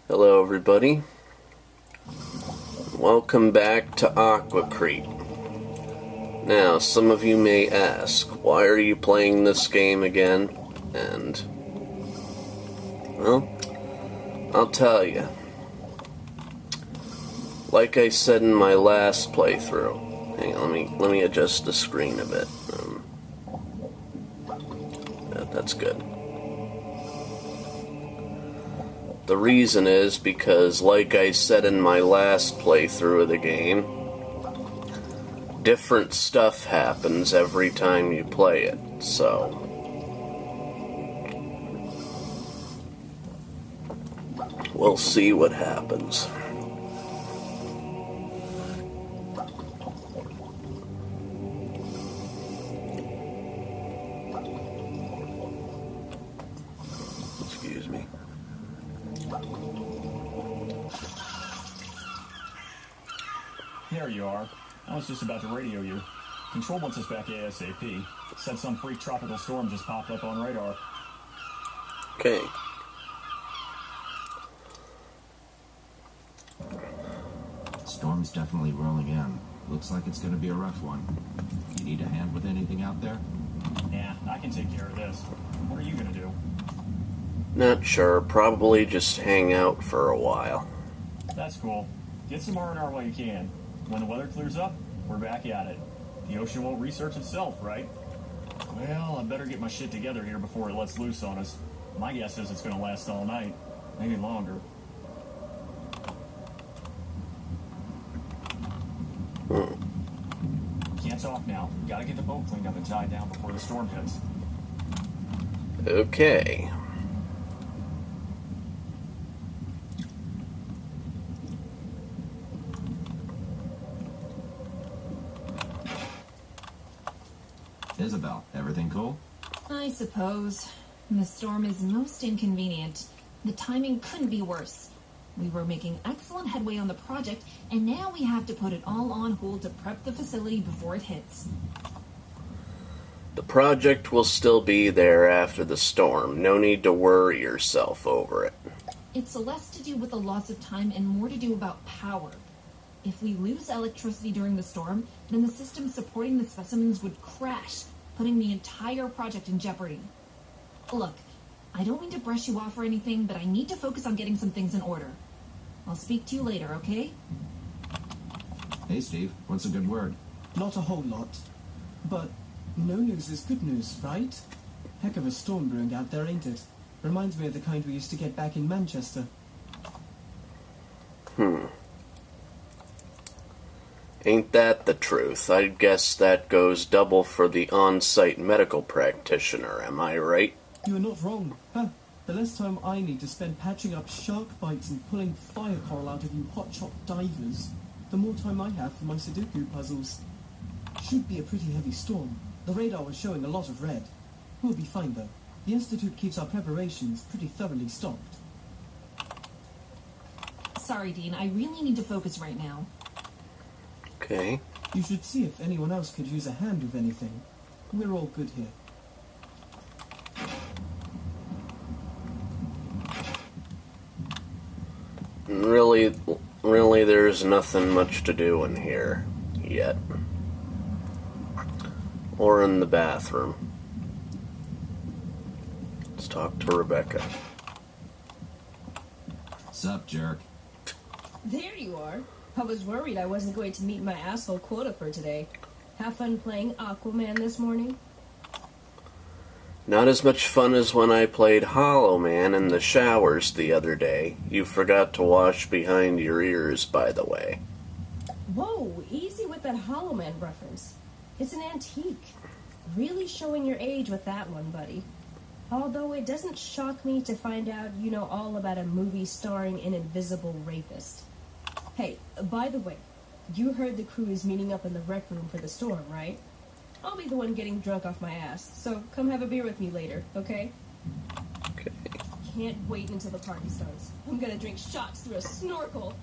Hello everybody, welcome back to Aquacreep. Now, some of you may ask, why are you playing this game again? And, well, I'll tell you. Like I said in my last playthrough, hang on, let me adjust the screen a bit. That's good. The reason is because, like I said in my last playthrough of the game, different stuff happens every time you play it, so we'll see what happens. Excuse me. There you are. I was just about to radio you. Control wants us back ASAP. Said some freak tropical storm just popped up on radar. Okay. Storm's definitely rolling in. Looks like it's going to be a rough one. You need a hand with anything out there? Yeah, I can take care of this. What are you gonna do? Not sure. Probably just hang out for a while. That's cool. Get some R&R while you can. When the weather clears up, we're back at it. The ocean won't research itself, right? Well, I better get my shit together here before it lets loose on us. My guess is it's gonna last all night. Maybe longer. Can't talk now. Gotta get the boat cleaned up and tied down before the storm hits. Okay. Isabel, everything cool? I suppose. The storm is most inconvenient. The timing couldn't be worse. We were making excellent headway on the project, and now we have to put it all on hold to prep the facility before it hits. The project will still be there after the storm. No need to worry yourself over it. It's less to do with the loss of time and more to do about power. If we lose electricity during the storm, then the system supporting the specimens would crash, putting the entire project in jeopardy. Look, I don't mean to brush you off or anything, but I need to focus on getting some things in order. I'll speak to you later, okay? Hey, Steve, what's a good word? Not a whole lot. But no news is good news, right? Heck of a storm brewing out there, ain't it? Reminds me of the kind we used to get back in Manchester. Ain't that the truth? I guess that goes double for the on-site medical practitioner, am I right? You are not wrong. Huh? The less time I need to spend patching up shark bites and pulling fire coral out of you hotshot divers, the more time I have for my Sudoku puzzles. Should be a pretty heavy storm. The radar was showing a lot of red. We'll be fine though. The Institute keeps our preparations pretty thoroughly stocked. Sorry, Dean, I really need to focus right now. Okay. You should see if anyone else could use a hand with anything. We're all good here. Really, there's nothing much to do in here yet. Or in the bathroom. Let's talk to Rebecca. Sup, jerk? There you are. I was worried I wasn't going to meet my asshole quota for today. Have fun playing Aquaman this morning? Not as much fun as when I played Hollow Man in the showers the other day. You forgot to wash behind your ears, by the way. Whoa, easy with that Hollow Man reference. It's an antique. Really showing your age with that one, buddy. Although it doesn't shock me to find out you know all about a movie starring an invisible rapist. Hey, by the way, you heard the crew is meeting up in the rec room for the storm, right? I'll be the one getting drunk off my ass, so come have a beer with me later, okay? Okay. Can't wait until the party starts. I'm gonna drink shots through a snorkel.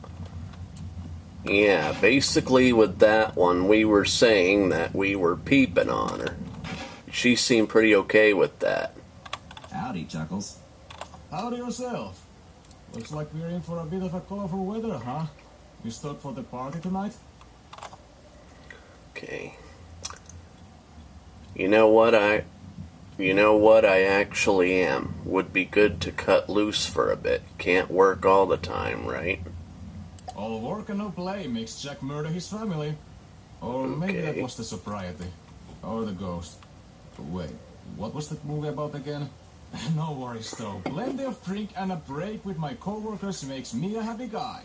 Yeah, basically with that one, we were saying that we were peeping on her. She seemed pretty okay with that. Howdy, Chuckles. Howdy yourself. Looks like we're in for a bit of a colorful weather, huh? You stoked for the party tonight? Okay. You know what I actually am. Would be good to cut loose for a bit. Can't work all the time, right? All work and no play makes Jack murder his family. Or maybe that Okay. was the sobriety. Or the ghost. Wait, what was that movie about again? No worries though. Plenty of drink and a break with my coworkers makes me a happy guy.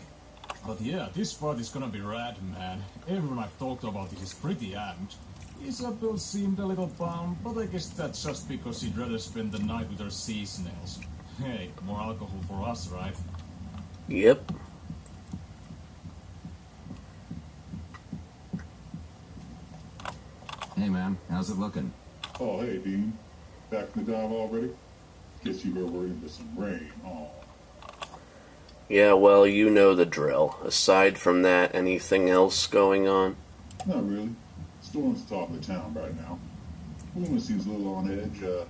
But yeah, this party's gonna be rad, man. Everyone I've talked about this is pretty amped. Isabel seemed a little bummed, but I guess that's just because she'd rather spend the night with her sea snails. Hey, more alcohol for us, right? Yep. Hey man, how's it looking? Oh, hey, Dean. Back in the dive already? Guess you were worried for some rain, huh? Yeah, well, you know the drill. Aside from that, anything else going on? Not really. Storm's talk of town right now. Woman seems a little on edge. I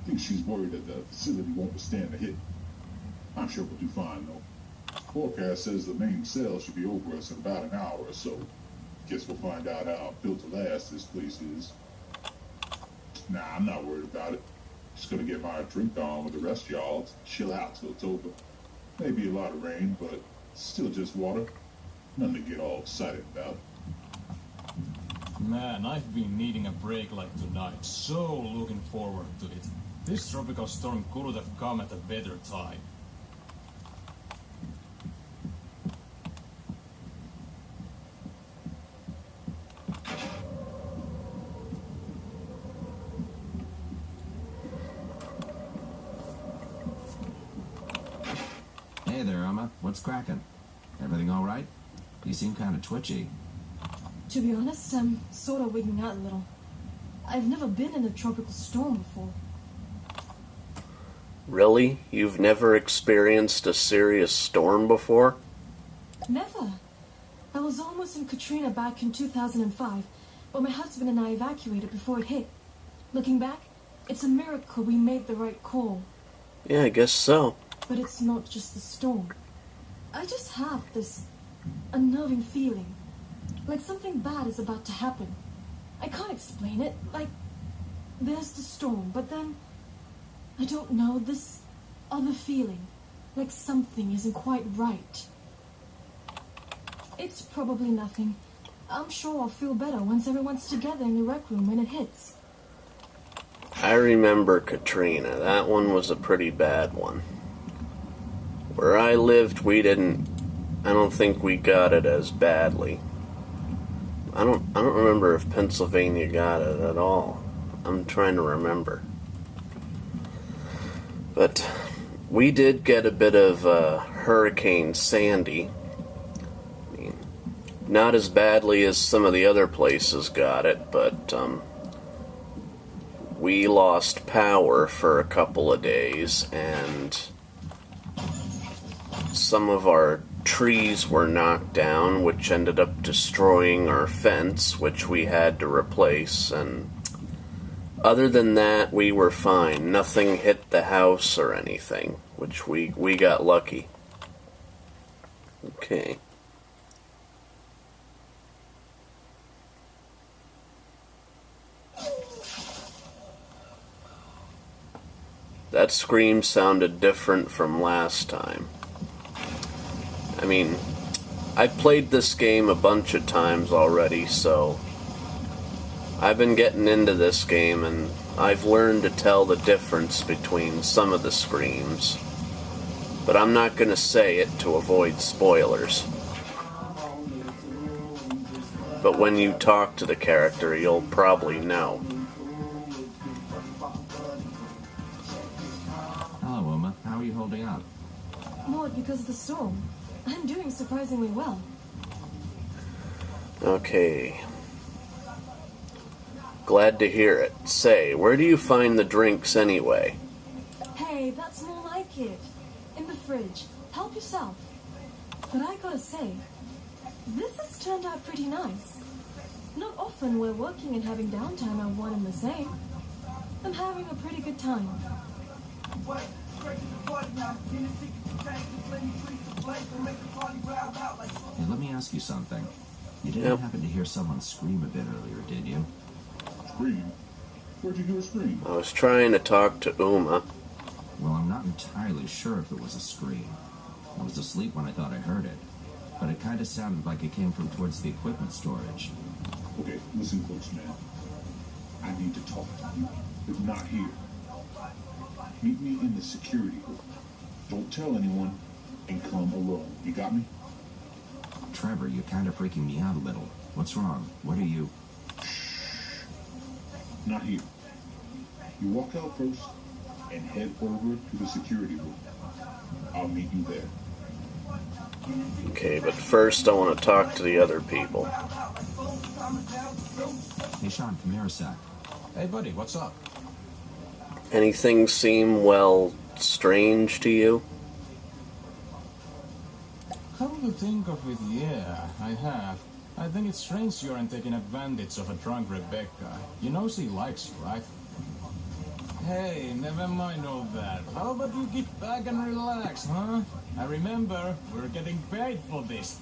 think she's worried that the facility won't withstand the hit. I'm sure we'll do fine, though. Forecast says the main cell should be over us in about an hour or so. Guess we'll find out how built to last this place is. Nah, I'm not worried about it. Just gonna get my drink on with the rest of y'all. Chill out till it's over. Maybe a lot of rain, but still just water. Nothing to get all excited about. Man, I've been needing a break like tonight. So looking forward to it. This tropical storm couldn't have come at a better time. Hey there, Emma. What's cracking? Everything all right? You seem kind of twitchy. To be honest, I'm sort of wigging out a little. I've never been in a tropical storm before. Really? You've never experienced a serious storm before? Never. I was almost in Katrina back in 2005, but my husband and I evacuated before it hit. Looking back, it's a miracle we made the right call. Yeah, I guess so. But it's not just the storm. I just have this unnerving feeling, like something bad is about to happen. I can't explain it. Like, there's the storm, but then, I don't know, this other feeling, like something isn't quite right. It's probably nothing. I'm sure I'll feel better once everyone's together in the rec room when it hits. I remember Katrina. That one was a pretty bad one. Where I lived, I don't think we got it as badly. I don't remember if Pennsylvania got it at all. I'm trying to remember. But we did get a bit of Hurricane Sandy. I mean, not as badly as some of the other places got it, but we lost power for a couple of days, and some of our trees were knocked down, which ended up destroying our fence, which we had to replace, and other than that, we were fine. Nothing hit the house or anything, which we got lucky. Okay. That scream sounded different from last time. I mean, I played this game a bunch of times already, so I've been getting into this game, and I've learned to tell the difference between some of the screams. But I'm not going to say it to avoid spoilers. But when you talk to the character, you'll probably know. Hello, Emma. How are you holding up? Not because of the storm. I'm doing surprisingly well. Okay. Glad to hear it. Say, where do you find the drinks anyway? Hey, that's more like it. In the fridge. Help yourself. But I gotta say, this has turned out pretty nice. Not often we're working and having downtime are one and the same. I'm having a pretty good time. Hey, let me ask you something. You didn't Yep. happen to hear someone scream a bit earlier, did you? Scream? Where'd you hear a scream? I was trying to talk to Uma. Well, I'm not entirely sure if it was a scream. I was asleep when I thought I heard it, but it kind of sounded like it came from towards the equipment storage. Okay, listen close, man. I need to talk to you, but not here. Meet me in the security room. Don't tell anyone, and come alone. You got me? Trevor, you're kind of freaking me out a little. What's wrong? What are you... Not here. You walk out first, and head over to the security room. I'll meet you there. Okay, but first I want to talk to the other people. Hey, Sean, come here a sec. Hey, buddy, what's up? Anything seem, well, strange to you? Come to think of it, yeah, I have. I think it's strange you aren't taking advantage of a drunk Rebecca. You know she likes you, right? Hey, never mind all that. How about you get back and relax, huh? I remember, we're getting paid for this.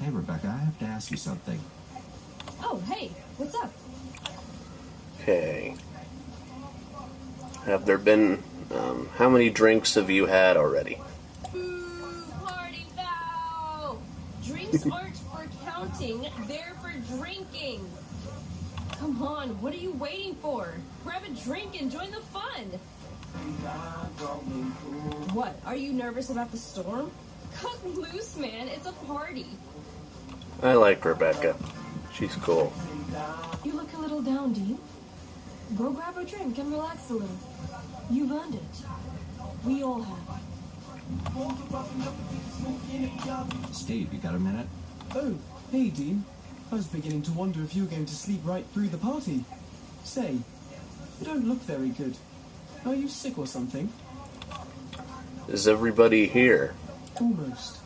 Hey, Rebecca, I have to ask you something. Oh, hey, what's up? Okay. Have there been, how many drinks have you had already? Boo, party foul! Drinks aren't for counting, they're for drinking. Come on, what are you waiting for? Grab a drink and join the fun. What, are you nervous about the storm? Cut loose, man, it's a party. I like Rebecca. She's cool. You look a little down, Dean. Go grab a drink and relax a little. You've earned it. We all have. Steve, you got a minute? Oh, hey, Dean. I was beginning to wonder if you were going to sleep right through the party. Say, you don't look very good. Are you sick or something? Is everybody here? Almost.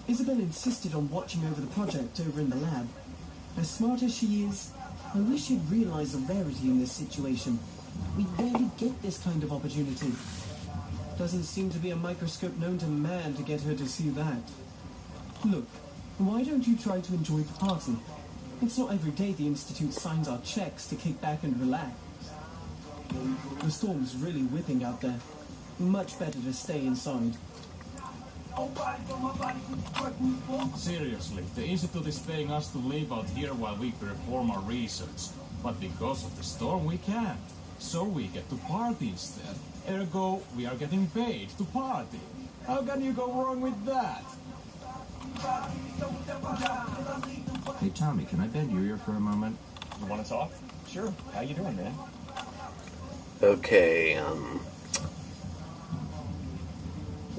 Isabel insisted on watching over the project over in the lab. As smart as she is, I wish you'd realize the rarity in this situation. We rarely get this kind of opportunity. Doesn't seem to be a microscope known to man to get her to see that. Look, why don't you try to enjoy the party? It's not every day the Institute signs our checks to kick back and relax. The storm's really whipping out there. Much better to stay inside. Seriously, the Institute is paying us to live out here while we perform our research. But because of the storm, we can't. So we get to party instead. Ergo, we are getting paid to party. How can you go wrong with that? Hey, Tommy, can I bend your ear for a moment? You want to talk? Sure. How you doing, man? Okay,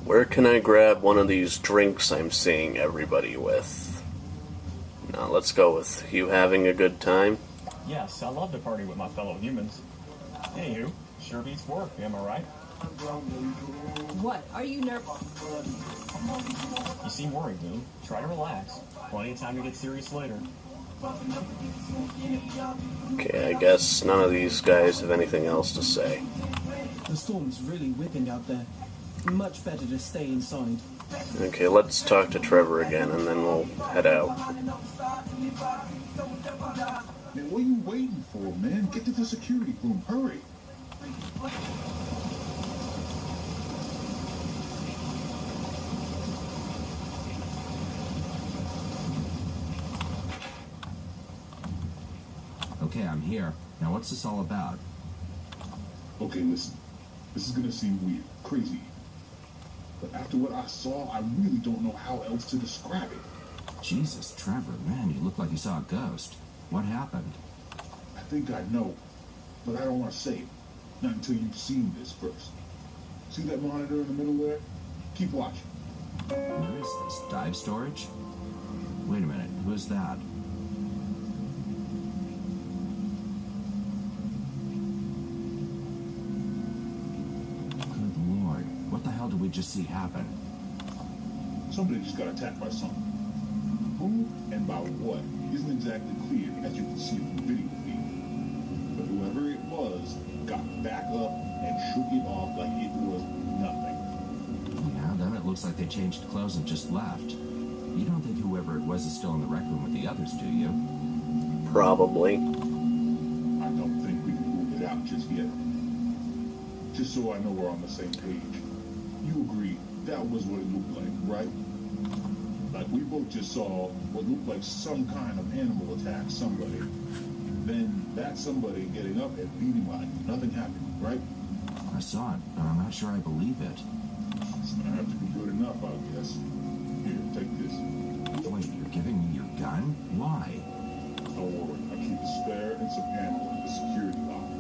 where can I grab one of these drinks I'm seeing everybody with? Now, let's go with you having a good time. Yes, I love to party with my fellow humans. Anywho, sure beats work, am I right? What, are you nervous? You seem worried, Dean. Try to relax. Plenty of time to get serious later. Okay, I guess none of these guys have anything else to say. The storm's really whipping out there. Much better to stay inside. Okay, let's talk to Trevor again, and then we'll head out. Man, what are you waiting for, man? Get to the security room. Hurry. Okay, I'm here. Now, what's this all about? Okay, listen. This is gonna seem weird, crazy. But after what I saw, I really don't know how else to describe it. Jesus, Trevor, man, you look like you saw a ghost. What happened? I think I know, but I don't want to say it. Not until you've seen this first. See that monitor in the middle there? Keep watching. Where is this? Dive storage? Wait a minute, who's that? Good Lord, what the hell did we just see happen? Somebody just got attacked by something. Who and by what isn't exactly clear, as you can see from the video feed. But whoever it was got back up and shook it off like it was nothing. Yeah, then it looks like they changed clothes and just left. You don't think whoever it was is still in the rec room with the others, do you? Probably. I don't think we can rule it out just yet. Just so I know we're on the same page. You agree that was what it looked like, right? Like we both just saw what looked like some kind of animal attack somebody. Then that somebody getting up and beating like nothing happened, right? I saw it, but I'm not sure I believe it. It's gonna have to be good enough, I guess. Here, take this. Wait, you're giving me your gun? Why? Don't worry, I'll keep a spare and some ammo in the security locker.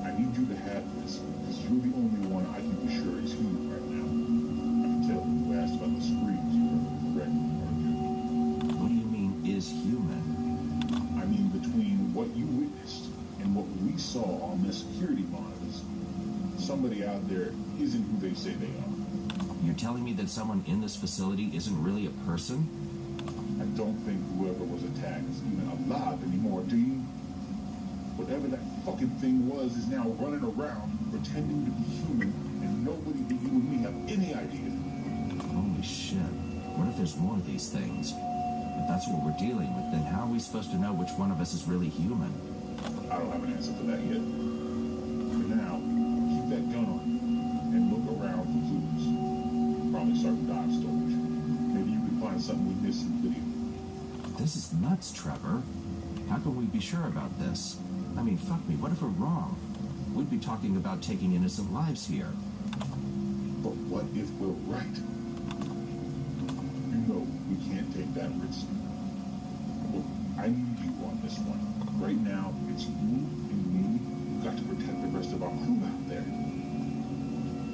I need you to have this, because you're the only one I can be sure is human right now. I can tell you asked about the screams you heard, correct? Aren't you? What do you mean, is human? I mean, between what you witnessed and what we saw on the security monitors, somebody out there isn't who they say they are. You're telling me that someone in this facility isn't really a person? I don't think whoever was attacked is even alive anymore, do you? Whatever that fucking thing was is now running around pretending to be human, and nobody but you and me have any idea. Holy shit. What if there's more of these things? If that's what we're dealing with, then how are we supposed to know which one of us is really human? I don't have an answer for that yet. For now, keep that gun on you and look around for clues. Probably certain dive storage. Maybe you can find something we missed in the video. This is nuts, Trevor. How can we be sure about this? I mean, fuck me, what if we're wrong? We'd be talking about taking innocent lives here. But what if we're right? You know we can't take that risk. Look, I need you on this one. Right now, it's you and me. We've got to protect the rest of our crew out there.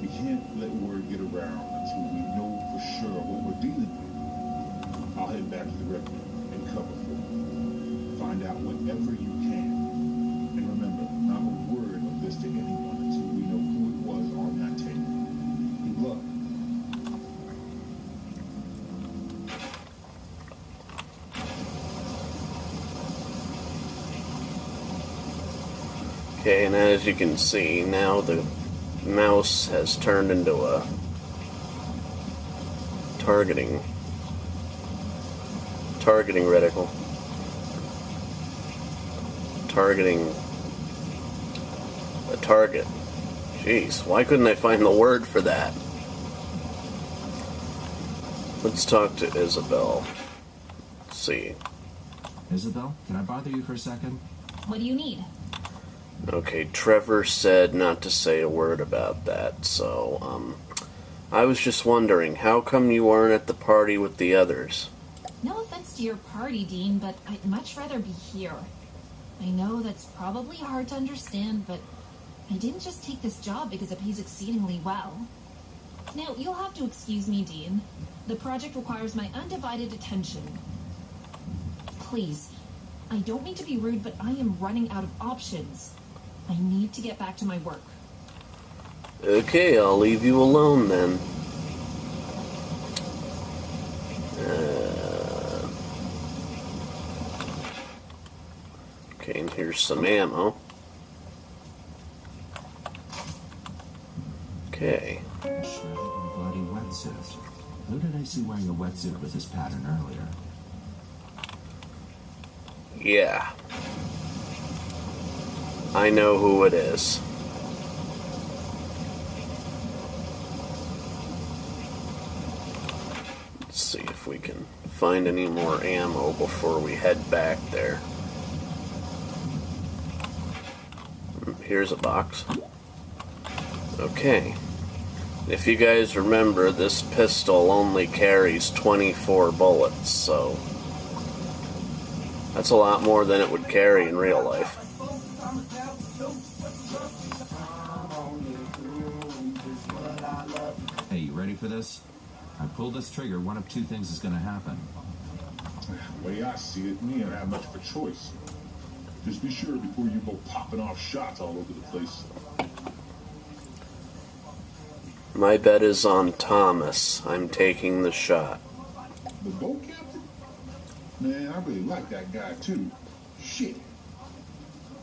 We can't let word get around until we know for sure what we're dealing with. I'll head back to the rec room and cover for you. Find out whatever you can. And remember, not a word of this to anyone until we know who it was on that tape. Good luck. Okay, and as you can see, now the mouse has turned into a targeting reticle. Targeting a target. Jeez, why couldn't I find the word for that? Let's talk to Isabel. Let's see. Isabel, can I bother you for a second? What do you need? Okay, Trevor said not to say a word about that, so, I was just wondering, how come you weren't at the party with the others? No offense to your party, Dean, but I'd much rather be here. I know that's probably hard to understand, but I didn't just take this job because it pays exceedingly well. Now, you'll have to excuse me, Dean. The project requires my undivided attention. Please, I don't mean to be rude, but I am running out of options. I need to get back to my work. Okay, I'll leave you alone then. Okay, and here's some ammo. Okay. Shredded and bloody wetsuit. Who did I see wearing a wetsuit with this pattern earlier? Yeah. I know who it is. Let's see if we can find any more ammo before we head back there. Here's a box. Okay. If you guys remember, this pistol only carries 24 bullets, so that's a lot more than it would carry in real life. Hey, you ready for this? I pull this trigger, one of two things is going to happen. The way I see it, me, I don't have much of a choice. Just be sure before you go popping off shots all over the place. My bet is on Thomas. I'm taking the shot. The boat captain? Man, I really like that guy, too. Shit.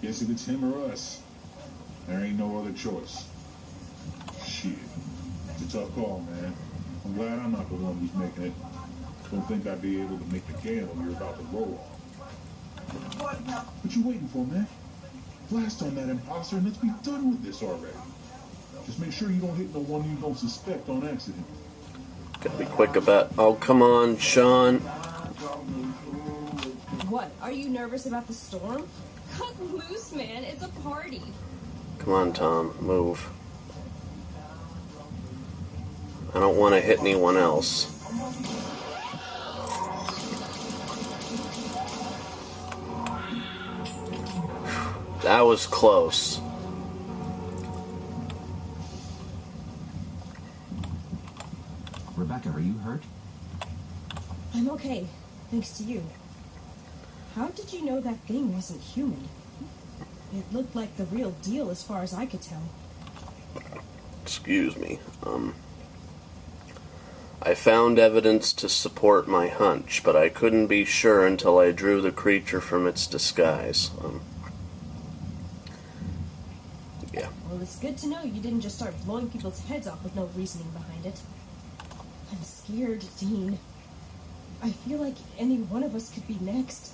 Guess if it's him or us. There ain't no other choice. Shit. It's a tough call, man. I'm glad I'm not the one who's making it. Don't think I'd be able to make the gamble you're about to roll on. What you waiting for, man? Blast on that imposter and let's be done with this already. Just make sure you don't hit no one you don't suspect on accident. Gotta be quick about... Oh, come on, Sean. What? Are you nervous about the storm? Cut loose, man. It's a party. Come on, Tom. Move. I don't want to hit anyone else. That was close. Rebecca, are you hurt? I'm okay, thanks to you. How did you know that thing wasn't human? It looked like the real deal as far as I could tell. Excuse me. I found evidence to support my hunch, but I couldn't be sure until I drew the creature from its disguise. Yeah. Well, it's good to know you didn't just start blowing people's heads off with no reasoning behind it. I'm scared, Dean. I feel like any one of us could be next.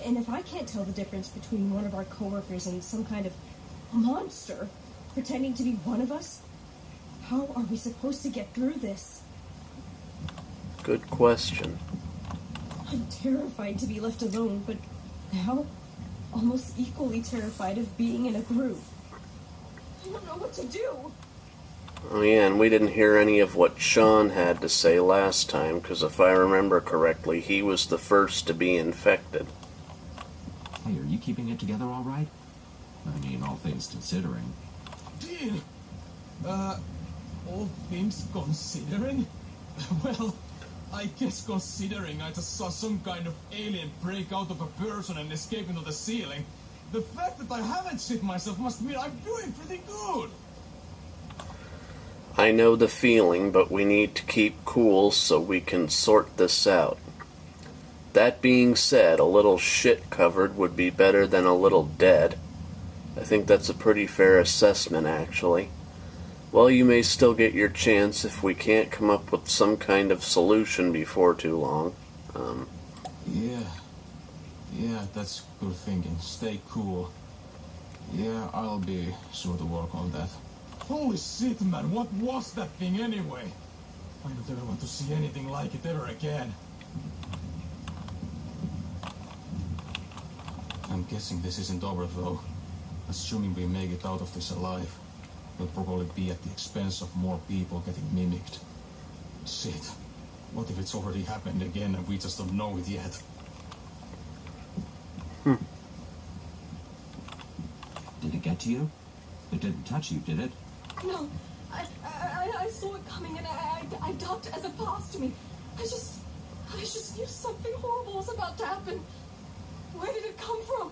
And if I can't tell the difference between one of our coworkers and some kind of monster pretending to be one of us, how are we supposed to get through this? Good question. I'm terrified to be left alone, but now almost equally terrified of being in a group. I don't know what to do. Oh yeah, and we didn't hear any of what Sean had to say last time, because if I remember correctly, he was the first to be infected. Hey, are you keeping it together all right? I mean, all things considering. Dean! All things considering? Well, I guess considering I just saw some kind of alien break out of a person and escape into the ceiling, the fact that I haven't shit myself must mean I'm doing pretty good! I know the feeling, but we need to keep cool so we can sort this out. That being said, a little shit covered would be better than a little dead. I think that's a pretty fair assessment, actually. Well, you may still get your chance if we can't come up with some kind of solution before too long. Yeah, that's good thinking. Stay cool. Yeah, I'll be sure to work on that. Holy shit, man, what was that thing anyway? I don't ever want to see anything like it ever again. I'm guessing this isn't over, though. Assuming we make it out of this alive, it'll probably be at the expense of more people getting mimicked. Shit. What if it's already happened again and we just don't know it yet? Did it get to you? It didn't touch you, did it? No, I saw it coming and I ducked as it passed me. I just knew something horrible was about to happen. Where did it come from?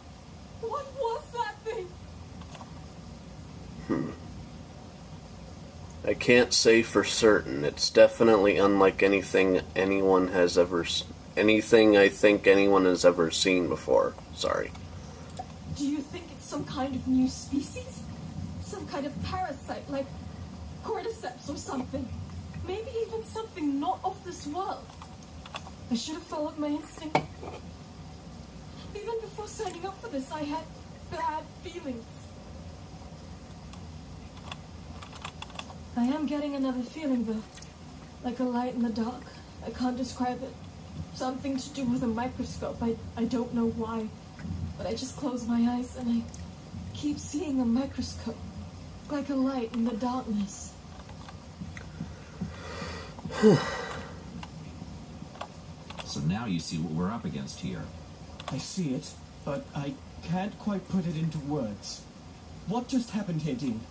What was that thing? I can't say for certain. It's definitely unlike anything I think anyone has ever seen before. Sorry. Do you think it's some kind of new species? Some kind of parasite, like cordyceps or something? Maybe even something not of this world. I should have followed my instinct. Even before signing up for this, I had bad feelings. I am getting another feeling, though. Like a light in the dark. I can't describe it. Something to do with a microscope. I don't know why. But I just close my eyes and I keep seeing a microscope. Like a light in the darkness. So now you see what we're up against here. I see it, but I can't quite put it into words. What just happened here, Dean?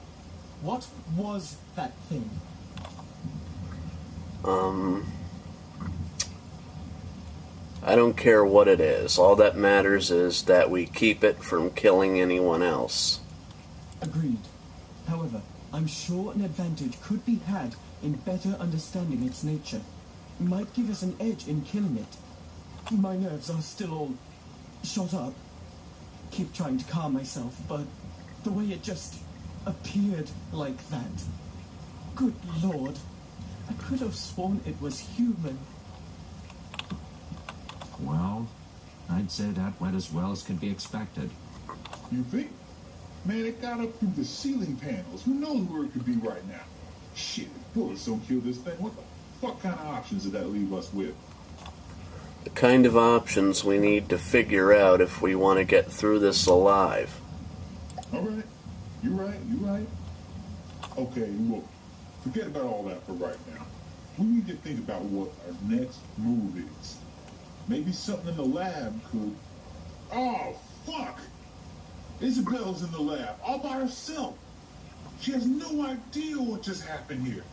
What was that thing? I don't care what it is. All that matters is that we keep it from killing anyone else. Agreed. However, I'm sure an advantage could be had in better understanding its nature. It might give us an edge in killing it. My nerves are still all shot up. Keep trying to calm myself, but the way it just appeared like that. Good Lord. I could have sworn it was human. Well, I'd say that went as well as could be expected. You think? Man, it got up through the ceiling panels. Who knows where it could be right now? Shit, if bullets don't kill this thing, what the fuck kind of options did that leave us with? The kind of options we need to figure out if we want to get through this alive. Alright, you're right. Okay, look, forget about all that for right now. We need to think about what our next move is. Maybe something in the lab could... Oh, fuck! Isabel's in the lab, all by herself. She has no idea what just happened here.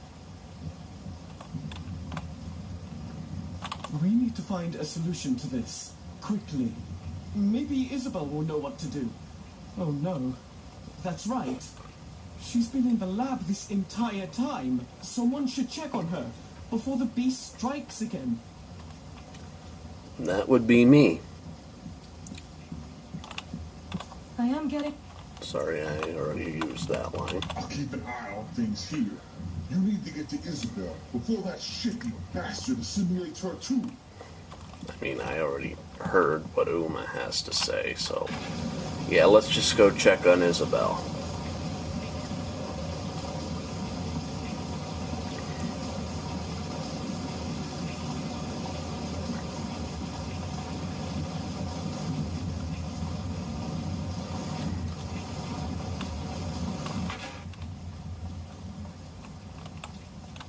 We need to find a solution to this. Quickly. Maybe Isabel will know what to do. Oh no. That's right. She's been in the lab this entire time. Someone should check on her before the beast strikes again. That would be me. I am getting... Sorry, I already used that line. I'll keep an eye on things here. You need to get to Isabel before that shifty bastard assimilates her too. I mean, I already heard what Uma has to say, so... Yeah, let's just go check on Isabel.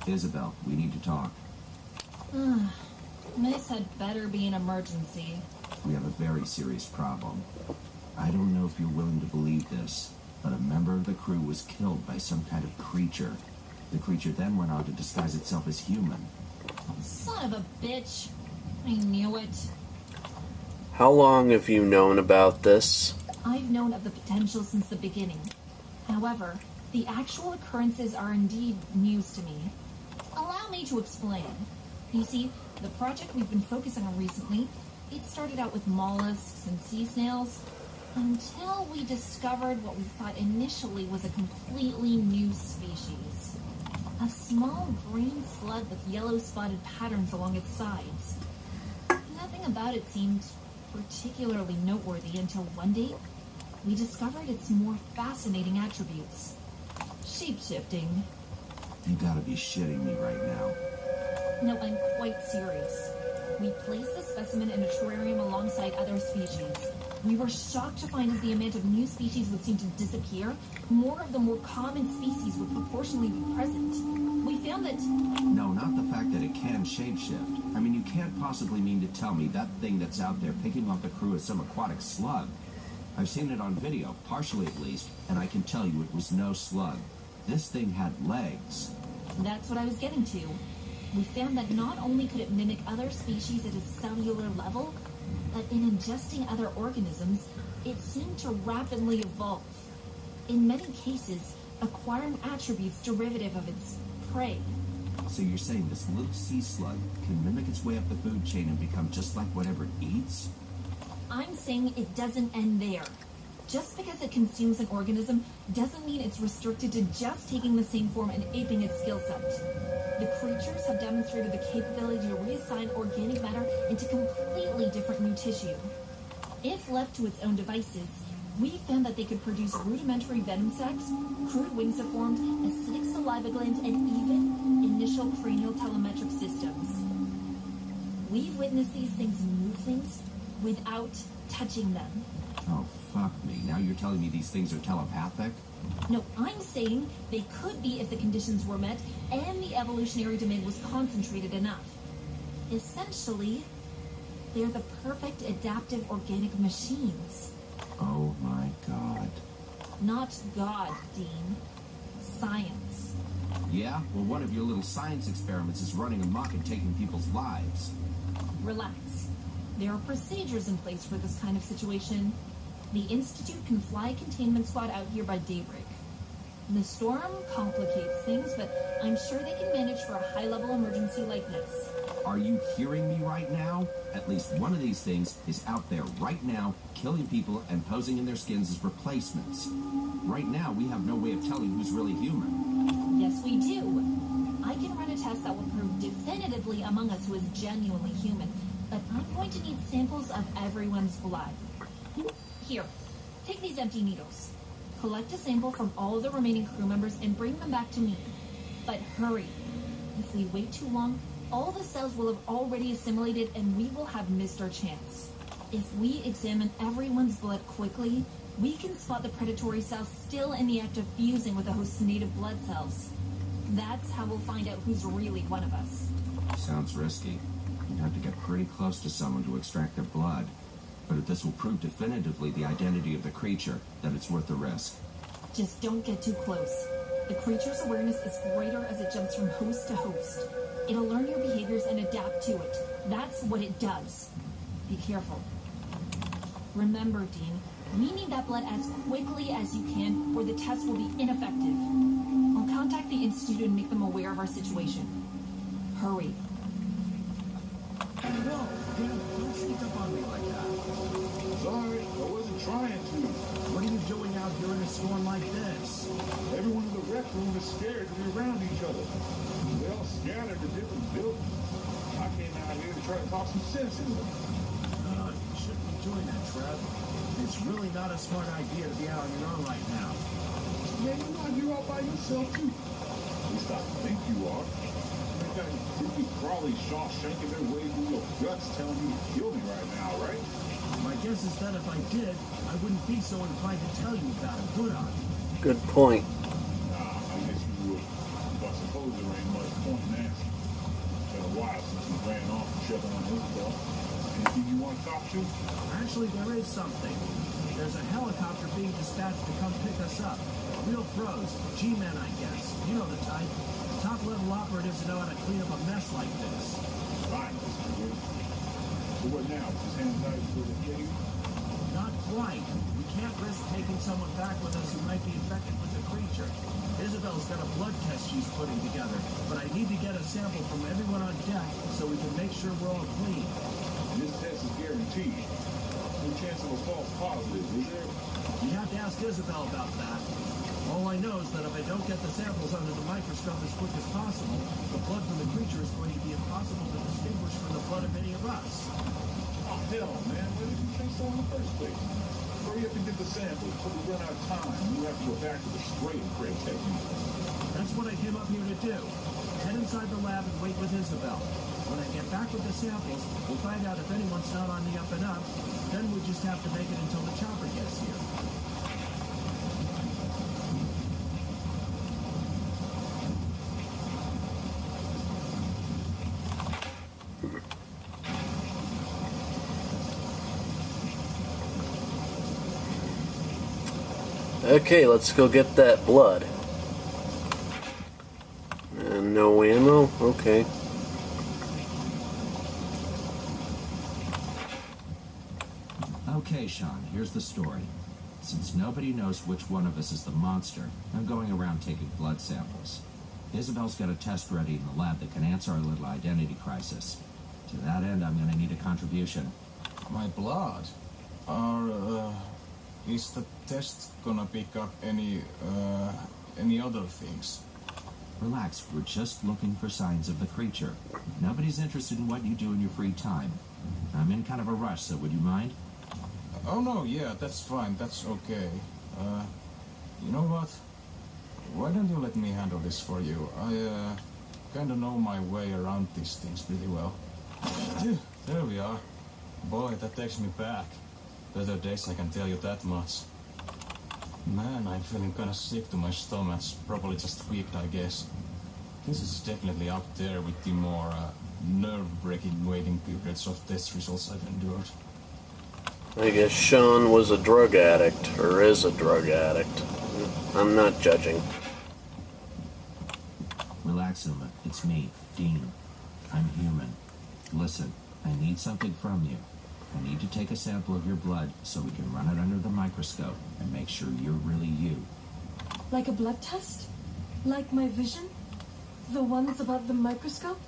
Isabel, we need to talk. This had better be an emergency. We have a very serious problem. I don't know if you're willing to believe this, but a member of the crew was killed by some kind of creature. The creature then went on to disguise itself as human. Son of a bitch. I knew it. How long have you known about this? I've known of the potential since the beginning. However, the actual occurrences are indeed news to me. Allow me to explain. You see, the project we've been focusing on recently, it started out with mollusks and sea snails, until we discovered what we thought initially was a completely new species. A small green slug with yellow spotted patterns along its sides. Nothing about it seemed particularly noteworthy until one day, we discovered its more fascinating attributes. Shape-shifting. You gotta be shitting me right now. No, I'm quite serious. We placed the specimen in a terrarium alongside other species. We were shocked to find as the amount of new species would seem to disappear, more of the more common species would proportionally be present. We found that... No, not the fact that it can shapeshift. I mean, you can't possibly mean to tell me that thing that's out there picking off the crew is some aquatic slug. I've seen it on video, partially at least, and I can tell you it was no slug. This thing had legs. That's what I was getting to. We found that not only could it mimic other species at a cellular level, but in ingesting other organisms, it seemed to rapidly evolve. In many cases, acquiring attributes derivative of its prey. So you're saying this little sea slug can mimic its way up the food chain and become just like whatever it eats? I'm saying it doesn't end there. Just because it consumes an organism doesn't mean it's restricted to just taking the same form and aping its skill set. The creatures have demonstrated the capability to reassign organic matter into completely different new tissue. If left to its own devices, we found that they could produce rudimentary venom sacs, crude wings have formed, acidic saliva glands, and even initial cranial telemetric systems. We've witnessed these things move things without touching them. Oh, fuck me. Now you're telling me these things are telepathic? No, I'm saying they could be if the conditions were met and the evolutionary demand was concentrated enough. Essentially, they're the perfect adaptive organic machines. Oh my god. Not God, Dean. Science. Yeah? Well, one of your little science experiments is running amok and taking people's lives. Relax. There are procedures in place for this kind of situation. The Institute can fly a containment squad out here by daybreak. The storm complicates things, but I'm sure they can manage for a high-level emergency like this. Are you hearing me right now? At least one of these things is out there right now, killing people and posing in their skins as replacements. Right now, we have no way of telling who's really human. Yes, we do. I can run a test that will prove definitively among us who is genuinely human, but I'm going to need samples of everyone's blood. Here, take these empty needles. Collect a sample from all the remaining crew members and bring them back to me. But hurry. If we wait too long, all the cells will have already assimilated and we will have missed our chance. If we examine everyone's blood quickly, we can spot the predatory cells still in the act of fusing with the host's native blood cells. That's how we'll find out who's really one of us. Sounds risky. You'd have to get pretty close to someone to extract their blood. But if this will prove definitively the identity of the creature, then it's worth the risk. Just don't get too close. The creature's awareness is greater as it jumps from host to host. It'll learn your behaviors and adapt to it. That's what it does. Be careful. Remember, Dean, we need that blood as quickly as you can, or the test will be ineffective. I'll contact the Institute and make them aware of our situation. Hurry. No, don't sneak up on me like that. Sorry, I wasn't trying to. What are you doing out here in a storm like this? Everyone in the rec room is scared to be around each other. They all scattered to different buildings. I came out here to try to talk some sense into them. You shouldn't be doing that, Trev. It's really not a smart idea to be out on your own right now. Man, you're all by yourself, too. At least I think you are. You got creepy crawly Shawshanking their way through your guts telling you to kill me right now, right? My guess is that if I did, I wouldn't be so inclined to tell you about it, would I? Good point. Nah, I guess you would. But I suppose there ain't much point in asking. It's been a while since you ran off and checking on Isabel. Anything you want to talk to? Actually, there is something. There's a helicopter being dispatched to come pick us up. Real pros, G-men, I guess. You know the type. Top-level operatives know how to clean up a mess like this. Fine, Mr. Wood. So what now? Just hand tight for the cave? Not quite. We can't risk taking someone back with us who might be infected with the creature. Isabel's got a blood test she's putting together, but I need to get a sample from everyone on deck so we can make sure we're all clean. This test is guaranteed. No chance of a false positive, is there? You have to ask Isabel about that. All I know is that if I don't get the samples under the microscope as quick as possible, the blood from the creature is going to be impossible to distinguish from the blood of any of us. Oh, hell, man. Why did you say so in the first place? Hurry up and get the samples before we run out of time. You have to go back to the spray and pray technique. That's what I came up here to do. Head inside the lab and wait with Isabel. When I get back with the samples, we'll find out if anyone's not on the up and up. Then we just have to make it until the chopper gets here. Okay, let's go get that blood. And no ammo? Okay. Okay, Sean, here's the story. Since nobody knows which one of us is the monster, I'm going around taking blood samples. Isabel's got a test ready in the lab that can answer our little identity crisis. To that end, I'm going to need a contribution. My blood? Is the test gonna pick up any other things? Relax, we're just looking for signs of the creature. Nobody's interested in what you do in your free time. I'm in kind of a rush, so would you mind? Oh no, yeah, that's fine, that's okay. You know what? Why don't you let me handle this for you? I, kinda know my way around these things really well. Phew, there we are. Boy, that takes me back. Better days, I can tell you that much. Man, I'm feeling kinda sick to my stomach. Probably just tweaked, I guess. This is definitely up there with the more nerve-wracking waiting periods of test results I've endured. I guess Sean was a drug addict, or is a drug addict. I'm not judging. Relax, Uma. It's me, Dean. I'm human. Listen, I need something from you. I need to take a sample of your blood so we can run it under the microscope and make sure you're really you. Like a blood test? Like my vision? The ones above the microscope?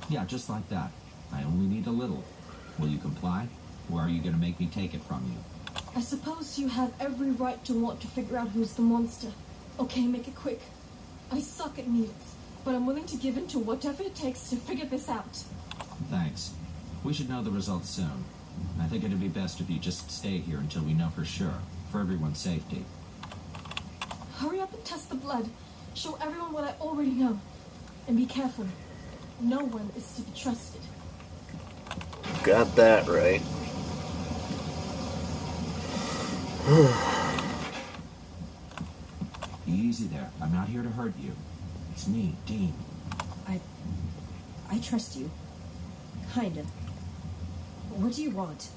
Yeah, just like that. I only need a little. Will you comply? Or are you going to make me take it from you? I suppose you have every right to want to figure out who's the monster. Okay, make it quick. I suck at needles, but I'm willing to give in to whatever it takes to figure this out. Thanks. We should know the results soon. I think it'd be best if you just stay here until we know for sure, for everyone's safety. Hurry up and test the blood. Show everyone what I already know. And be careful. No one is to be trusted. Got that right. Easy there. I'm not here to hurt you. It's me, Dean. I trust you. Kinda. What do you want?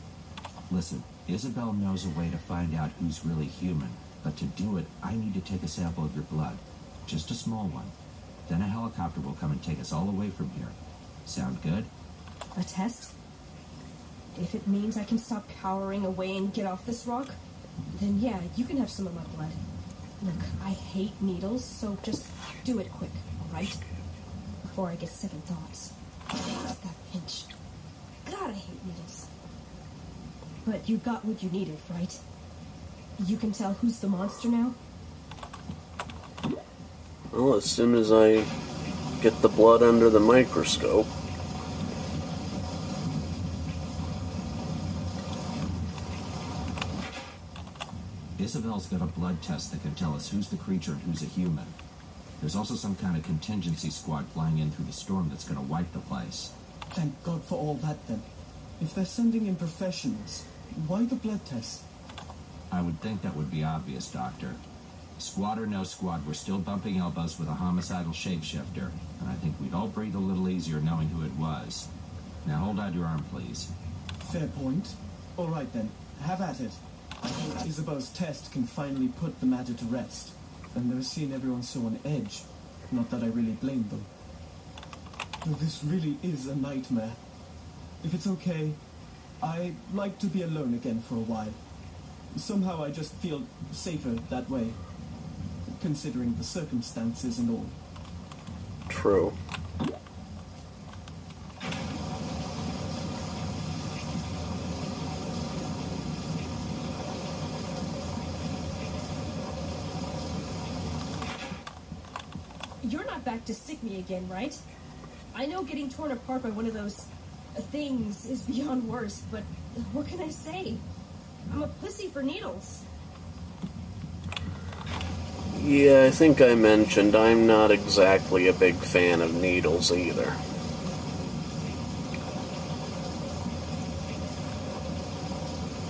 Listen, Isabel knows a way to find out who's really human. But to do it, I need to take a sample of your blood. Just a small one. Then a helicopter will come and take us all away from here. Sound good? A test? If it means I can stop cowering away and get off this rock, then yeah, you can have some of my blood. Look, I hate needles, so just do it quick, alright? Before I get second thoughts. That pinch. God, I hate needles. But you got what you needed, right? You can tell who's the monster now? Well, as soon as I get the blood under the microscope. Isabel's got a blood test that can tell us who's the creature and who's a human. There's also some kind of contingency squad flying in through the storm that's gonna wipe the place. Thank God for all that, then. If they're sending in professionals, why the blood test? I would think that would be obvious, Doctor. Squad or no squad, we're still bumping elbows with a homicidal shapeshifter, and I think we'd all breathe a little easier knowing who it was. Now hold out your arm, please. Fair point. All right, then. Have at it. I hope Isabel's test can finally put the matter to rest. I've never seen everyone so on edge. Not that I really blame them. This really is a nightmare. If it's okay, I'd like to be alone again for a while. Somehow I just feel safer that way, considering the circumstances and all. True. You're not back to stick me again, right? I know getting torn apart by one of those things is beyond worse, but what can I say? I'm a pussy for needles. Yeah, I think I mentioned I'm not exactly a big fan of needles either.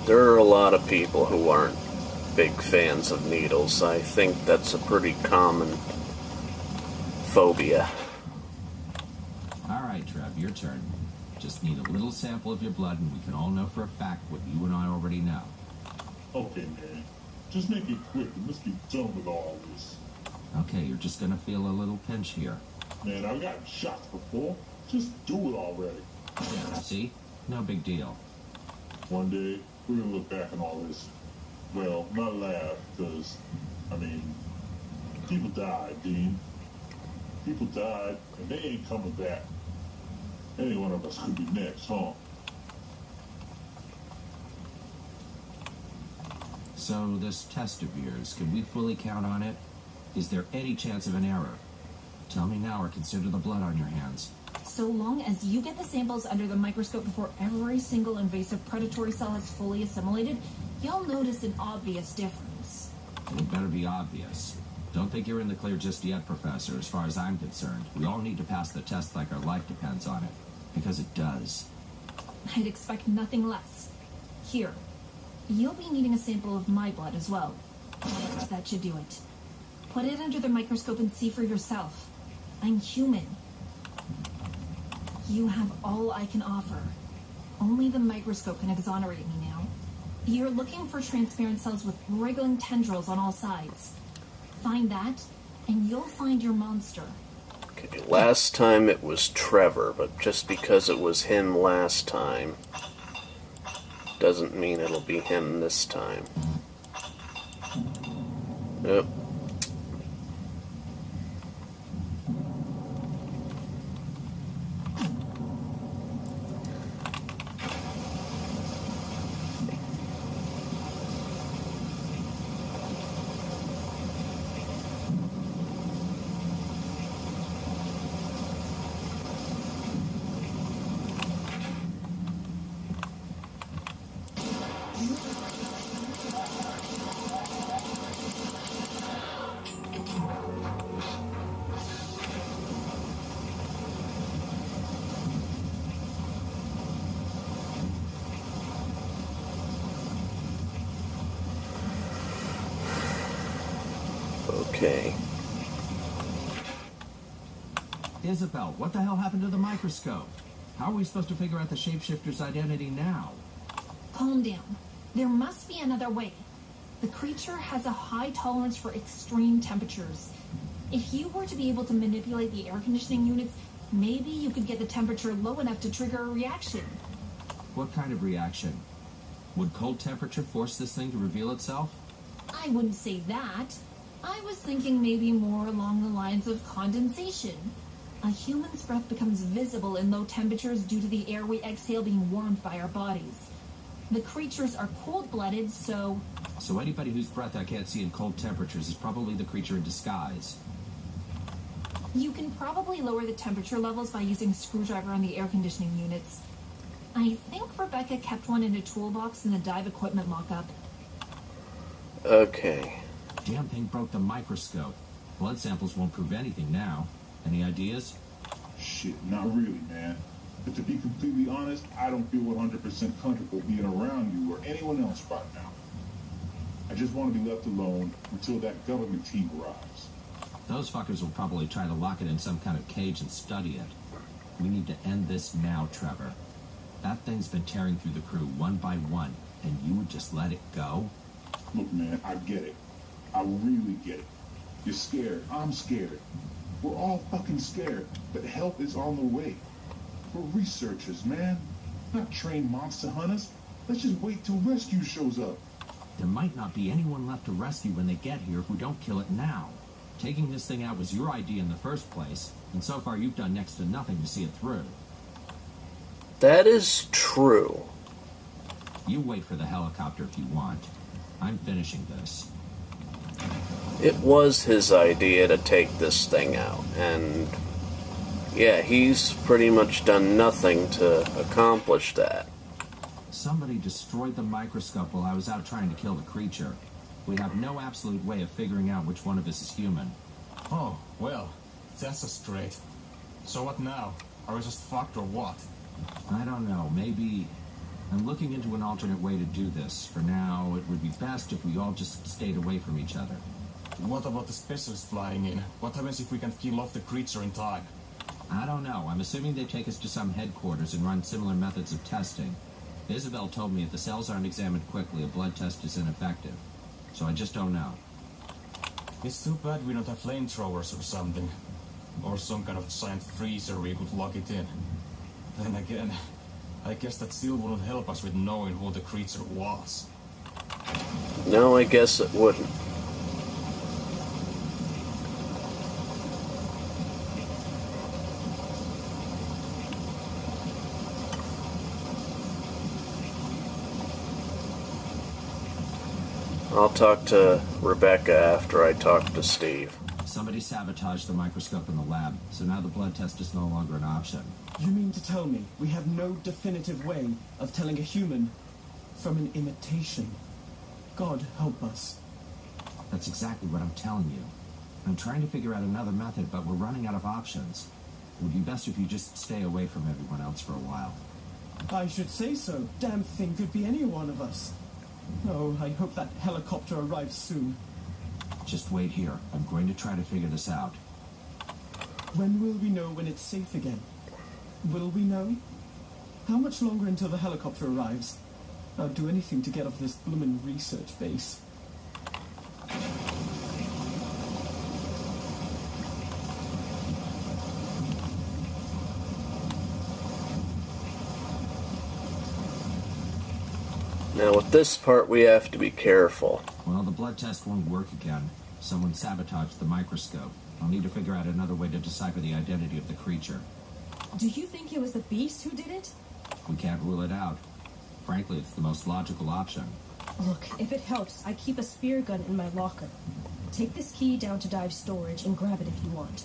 There are a lot of people who aren't big fans of needles. I think that's a pretty common phobia. All right, Trev, your turn. Just need a little sample of your blood and we can all know for a fact what you and I already know. Okay, man. Just make it quick and let's get done with all this. Okay, you're just gonna feel a little pinch here. Man, I've gotten shots before. Just do it already. Yeah, see? No big deal. One day, we're gonna look back on all this. Well, not laugh, because, I mean, people died, Dean. People died, and they ain't coming back. Any one of us could be next, huh? So, this test of yours, can we fully count on it? Is there any chance of an error? Tell me now or consider the blood on your hands. So long as you get the samples under the microscope before every single invasive predatory cell has fully assimilated, you'll notice an obvious difference. It better be obvious. Don't think you're in the clear just yet, Professor. As far as I'm concerned, we all need to pass the test like our life depends on it. Because it does. I'd expect nothing less. Here. You'll be needing a sample of my blood as well. That should do it. Put it under the microscope and see for yourself. I'm human. You have all I can offer. Only the microscope can exonerate me now. You're looking for transparent cells with wriggling tendrils on all sides. Find that, and you'll find your monster. Okay, last time it was Trevor, but just because it was him last time doesn't mean it'll be him this time. Yep. Okay. Isabel, what the hell happened to the microscope? How are we supposed to figure out the shapeshifter's identity now? Calm down. There must be another way. The creature has a high tolerance for extreme temperatures. If you were to be able to manipulate the air conditioning units, maybe you could get the temperature low enough to trigger a reaction. What kind of reaction? Would cold temperature force this thing to reveal itself? I wouldn't say that. I was thinking maybe more along the lines of condensation. A human's breath becomes visible in low temperatures due to the air we exhale being warmed by our bodies. The creatures are cold-blooded, so... So anybody whose breath I can't see in cold temperatures is probably the creature in disguise. You can probably lower the temperature levels by using a screwdriver on the air conditioning units. I think Rebecca kept one in a toolbox in the dive equipment lockup. Okay. Damn thing broke the microscope. Blood samples won't prove anything now. Any ideas? Shit, not really, man. But to be completely honest, I don't feel 100% comfortable being around you or anyone else right now. I just want to be left alone until that government team arrives. Those fuckers will probably try to lock it in some kind of cage and study it. We need to end this now, Trevor. That thing's been tearing through the crew one by one, and you would just let it go? Look, man, I get it. I really get it. You're scared. I'm scared. We're all fucking scared, but help is on the way. We're researchers, man. Not trained monster hunters. Let's just wait till rescue shows up. There might not be anyone left to rescue when they get here if we don't kill it now. Taking this thing out was your idea in the first place, and so far you've done next to nothing to see it through. That is true. You wait for the helicopter if you want. I'm finishing this. It was his idea to take this thing out, and yeah, he's pretty much done nothing to accomplish that. Somebody destroyed the microscope while I was out trying to kill the creature. We have no absolute way of figuring out which one of us is human. Oh, well, that's a straight. So what now? Are we just fucked or what? I don't know, maybe... I'm looking into an alternate way to do this. For now, it would be best if we all just stayed away from each other. What about the specialists flying in? What happens if we can kill off the creature in time? I don't know. I'm assuming they take us to some headquarters and run similar methods of testing. Isabel told me if the cells aren't examined quickly, a blood test is ineffective. So I just don't know. It's too bad we don't have flamethrowers or something. Or some kind of giant freezer we could lock it in. Then again, I guess that still wouldn't help us with knowing who the creature was. No, I guess it wouldn't. I'll talk to Rebecca after I talk to Steve. Somebody sabotaged the microscope in the lab, so now the blood test is no longer an option. You mean to tell me we have no definitive way of telling a human from an imitation? God help us. That's exactly what I'm telling you. I'm trying to figure out another method, but we're running out of options. It would be best if you just stay away from everyone else for a while. I should say so. Damn thing could be any one of us. Oh, I hope that helicopter arrives soon. Just wait here. I'm going to try to figure this out. When will we know when it's safe again? Will we know? How much longer until the helicopter arrives? I'd do anything to get off this bloomin' research base. Now with this part we have to be careful. Well, the blood test won't work again. Someone sabotaged the microscope. I'll need to figure out another way to decipher the identity of the creature. Do you think it was the beast who did it? We can't rule it out. Frankly, it's the most logical option. Look, if it helps, I keep a spear gun in my locker. Take this key down to dive storage and grab it if you want.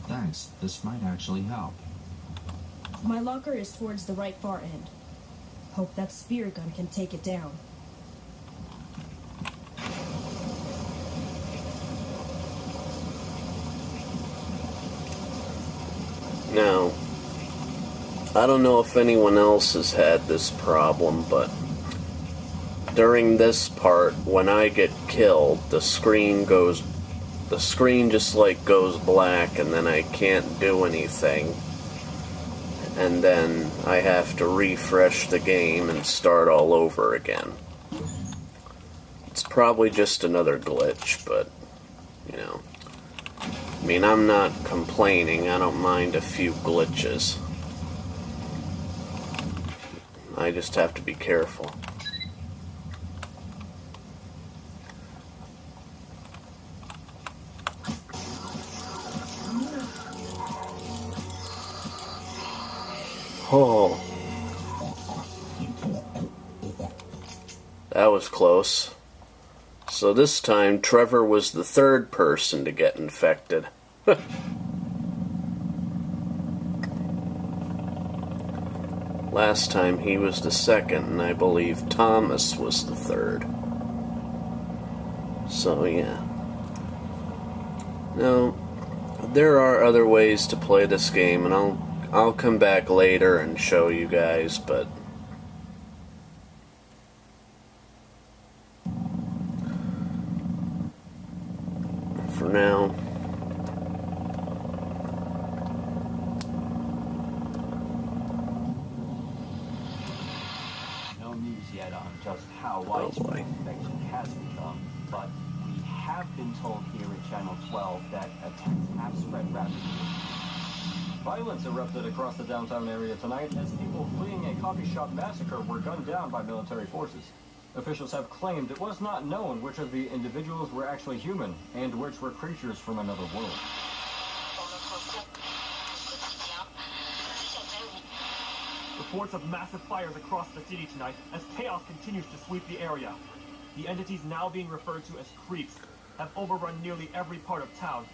Thanks. This might actually help. My locker is towards the right far end. Hope that spear gun can take it down. Now, I don't know if anyone else has had this problem, but during this part, when I get killed, the screen goes the screen just like goes black and then I can't do anything. And then I have to refresh the game and start all over again. It's probably just another glitch, but, you know. I mean, I'm not complaining. I don't mind a few glitches. I just have to be careful. Oh. That was close. So this time, Trevor was the third person to get infected. Last time he was the second, and I believe Thomas was the third. So yeah. Now, there are other ways to play this game, and I'll come back later and show you guys, but for now, no news yet on just how widespread the infection has become, but we have been told here at Channel 12 that attacks have spread rapidly. Violence erupted across the downtown area tonight as people fleeing a coffee shop massacre were gunned down by military forces. Officials have claimed it was not known which of the individuals were actually human and which were creatures from another world. Reports of massive fires across the city tonight as chaos continues to sweep the area. The entities now being referred to as creeps have overrun nearly every part of town,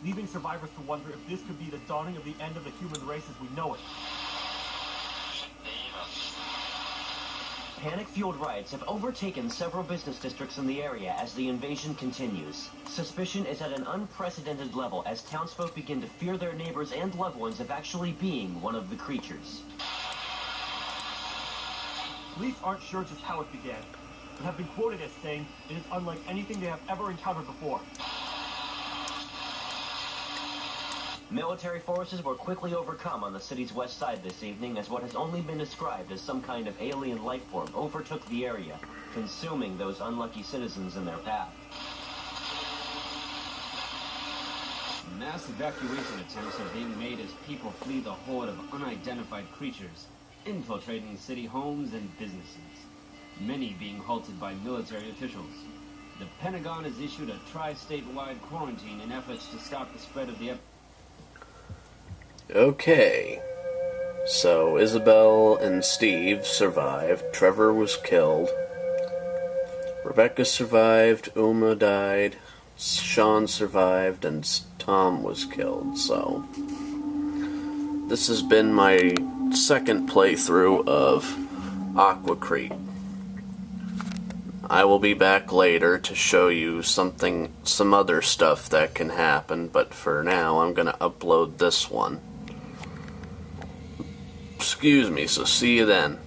leaving survivors to wonder if this could be the dawning of the end of the human race as we know it. Panic-fueled riots have overtaken several business districts in the area as the invasion continues. Suspicion is at an unprecedented level as townsfolk begin to fear their neighbors and loved ones of actually being one of the creatures. Police aren't sure just how it began, but have been quoted as saying it is unlike anything they have ever encountered before. Military forces were quickly overcome on the city's west side this evening as what has only been described as some kind of alien life form overtook the area, consuming those unlucky citizens in their path. Mass evacuation attempts are being made as people flee the horde of unidentified creatures, infiltrating city homes and businesses, many being halted by military officials. The Pentagon has issued a tri-statewide quarantine in efforts to stop the spread of the epidemic. okay. So Isabel and Steve survived. Trevor was killed. Rebecca survived. Uma died. Sean survived, and Tom was killed. So this has been my second playthrough of Aquacreep. I will be back later to show you some other stuff that can happen, but for now I'm going to upload this one. Excuse me, so see you then.